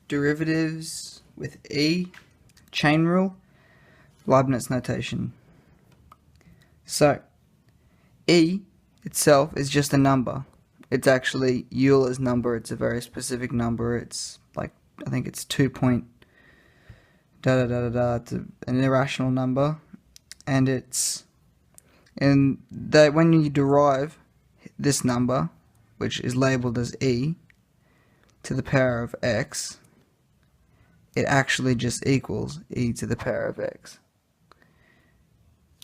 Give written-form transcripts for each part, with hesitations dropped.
derivatives with e, chain rule, Leibniz notation. So, e itself is just a number. It's actually Euler's number. It's a very specific number. It's like, I think it's 2 point da da da da da. It's an irrational number, and when you derive this number, which is labeled as e to the power of x, it actually just equals e to the power of x.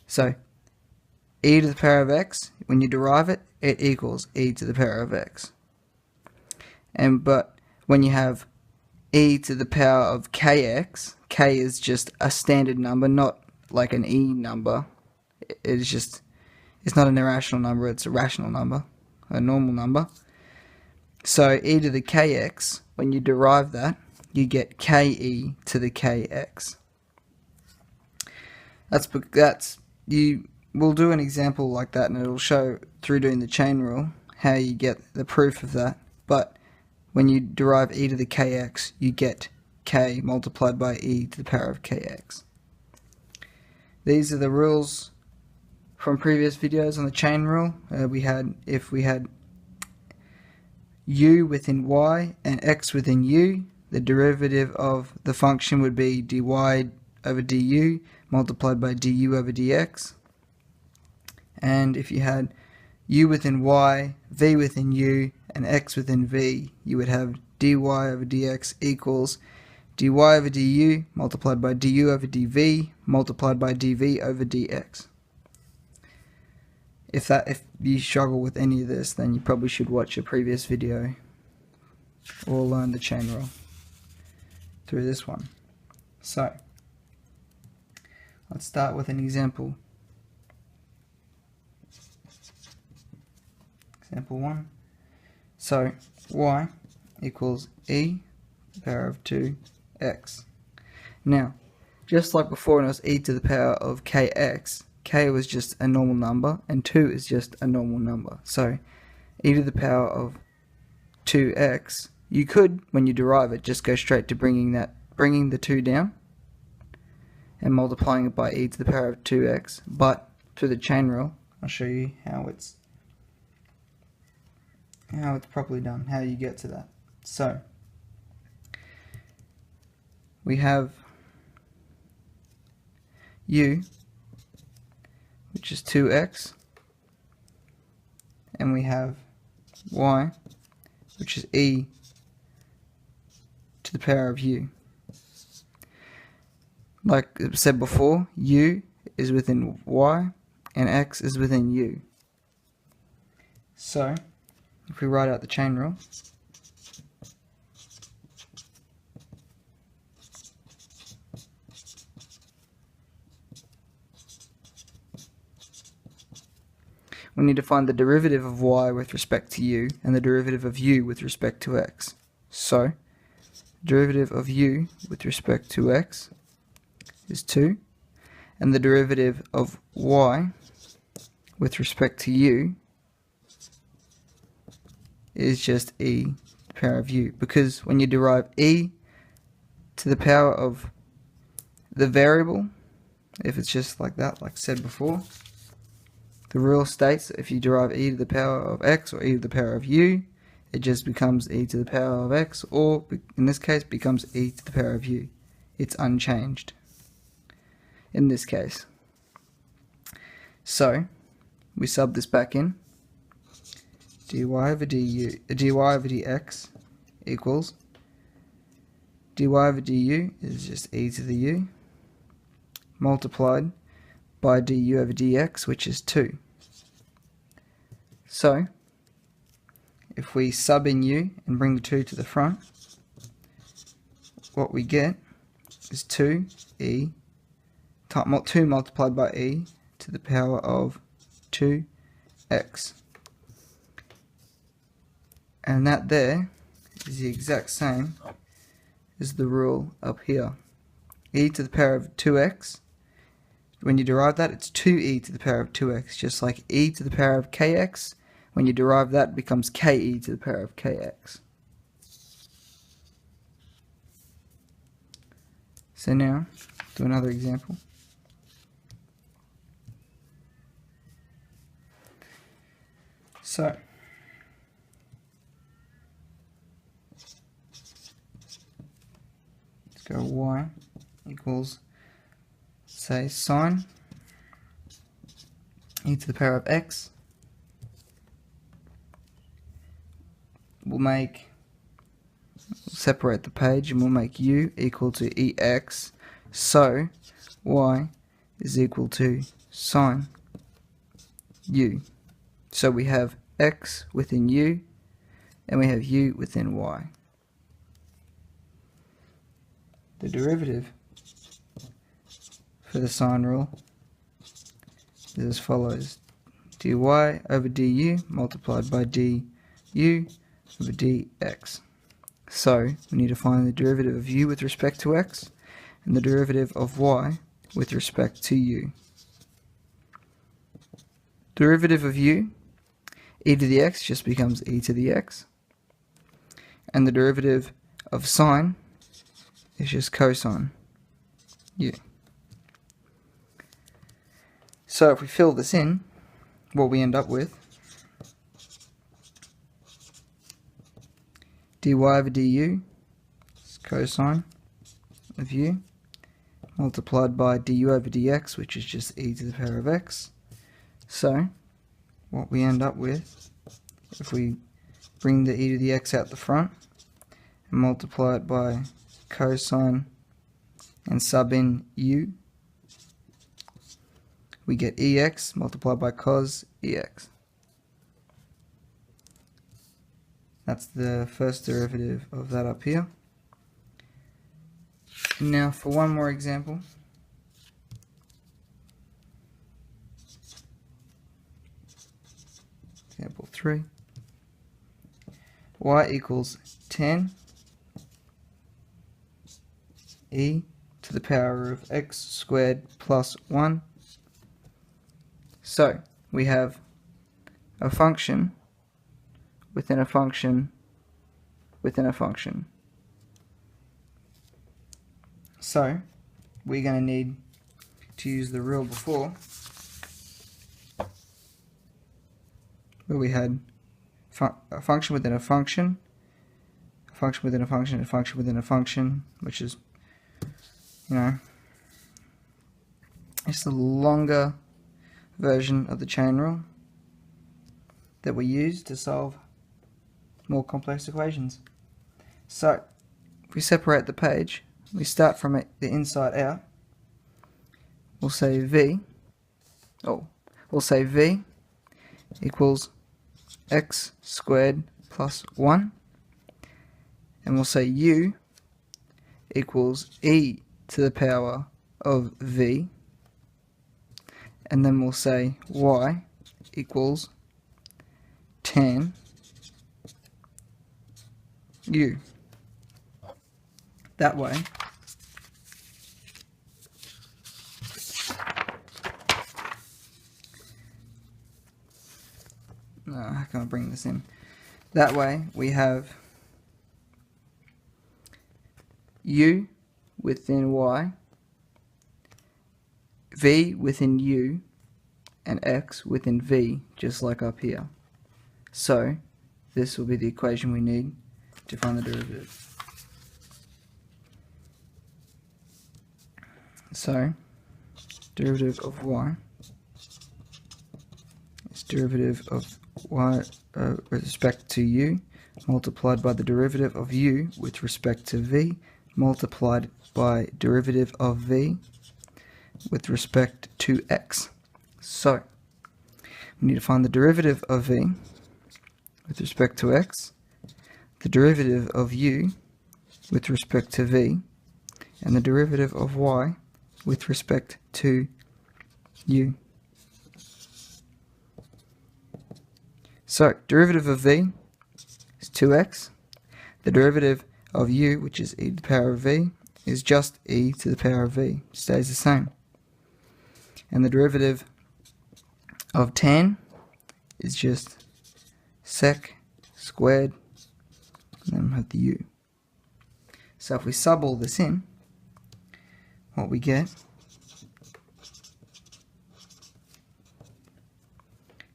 So e to the power of x, when you derive it, it equals e to the power of x. But when you have e to the power of kx, k is just a standard number, not like an e number. It's not an irrational number, it's a rational number, a normal number. So e to the kx, when you derive that, you get ke to the kx. We'll do an example like that, and it'll show through doing the chain rule how you get the proof of that. But when you derive e to the kx, you get k multiplied by e to the power of kx. These are the rules from previous videos on the chain rule. If we had u within y and x within u, the derivative of the function would be dy over du multiplied by du over dx. And if you had u within y, v within u, and x within v, you would have dy over dx equals dy over du multiplied by du over dv multiplied by dv over dx. If you struggle with any of this, then you probably should watch a previous video or learn the chain rule through this one. So, let's start with an example. Example 1. So, y equals e to the power of 2x. Now, just like before when it was e to the power of kx, k was just a normal number and 2 is just a normal number. So, e to the power of 2x, you could, when you derive it, just go straight to bringing the 2 down and multiplying it by e to the power of 2x. But through the chain rule, I'll show you how it's properly done, how you get to that. So, we have u, which is 2x, and we have y, which is e to the power of u. Like I said before, u is within y and x is within u. So, if we write out the chain rule, we need to find the derivative of y with respect to u and the derivative of u with respect to x. So, derivative of u with respect to x is 2, and the derivative of y with respect to u is just e to the power of u, because when you derive e to the power of the variable, if it's just like that, like said before, the rule states that if you derive e to the power of x or e to the power of u, it just becomes e to the power of x, or in this case becomes e to the power of u. It's unchanged in this case. So we sub this back in. dy over dx equals dy over du is just e to the u multiplied by du over dx, which is 2. So, if we sub in u and bring the 2 to the front, what we get is 2 multiplied by e to the power of 2x. And that there is the exact same as the rule up here. E to the power of 2x, when you derive that, it's 2e to the power of 2x, just like e to the power of kx. When you derive that, it becomes ke to the power of kx. So now, do another example. So, let's go y equals, say, sine e to the power of x. We'll separate the page and we'll make u equal to ex. So, y is equal to sine u. So we have x within u and we have u within y. The derivative for the sine rule is as follows: dy over du multiplied by du over dx. So we need to find the derivative of u with respect to x and the derivative of y with respect to u. Derivative of u, e to the x just becomes e to the x, and the derivative of sine is just cosine u. So if we fill this in, what we end up with, dy over du is cosine of u multiplied by du over dx, which is just e to the power of x. So what we end up with, if we bring the e to the x out the front and multiply it by cosine and sub in u, we get ex multiplied by cos ex. That's the first derivative of that up here. Now for one more example. Example 3. Y equals 10 e to the power of x squared plus 1. So we have a function within a function within a function. So we're going to need to use the rule before, where we had a function within a function, a function within a function, a function within a function, which is, it's the longer version of the chain rule that we use to solve more complex equations. So if we separate the page, we start from the inside out. We'll say v equals x squared plus 1, and we'll say u equals e to the power of v, and then we'll say y equals tan u. That way how can I bring this in? That way we have u within y, v within u, and x within v, just like up here. So this will be the equation we need to find the derivative. So derivative of y is derivative of y with respect to u multiplied by the derivative of u with respect to v multiplied by derivative of v with respect to x. So we need to find the derivative of v with respect to x, the derivative of u with respect to v, and the derivative of y with respect to u. So derivative of v is 2x, the derivative of u, which is e to the power of v, is just e to the power of v, stays the same. And the derivative of tan is just sec squared, and then we have the u. So if we sub all this in, what we get,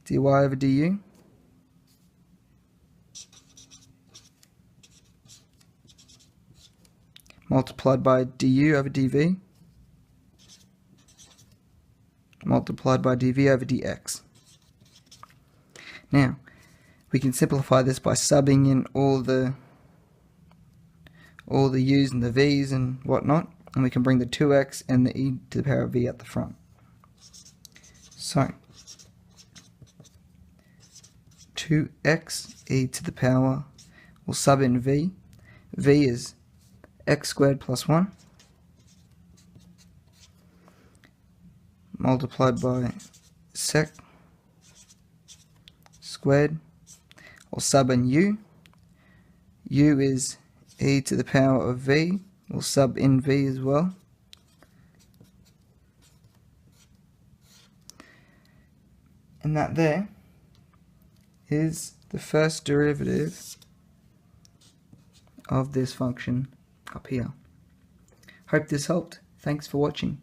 dy over du, multiplied by du over dv, multiplied by dv over dx. Now, we can simplify this by subbing in all the u's and the v's and whatnot, and we can bring the 2x and the e to the power of v at the front. So, 2x e to the power, we'll sub in v. V is x squared plus 1, multiplied by sec squared. We'll sub in u. U is e to the power of v. We'll sub in v as well. And that there is the first derivative of this function up here. Hope this helped. Thanks for watching.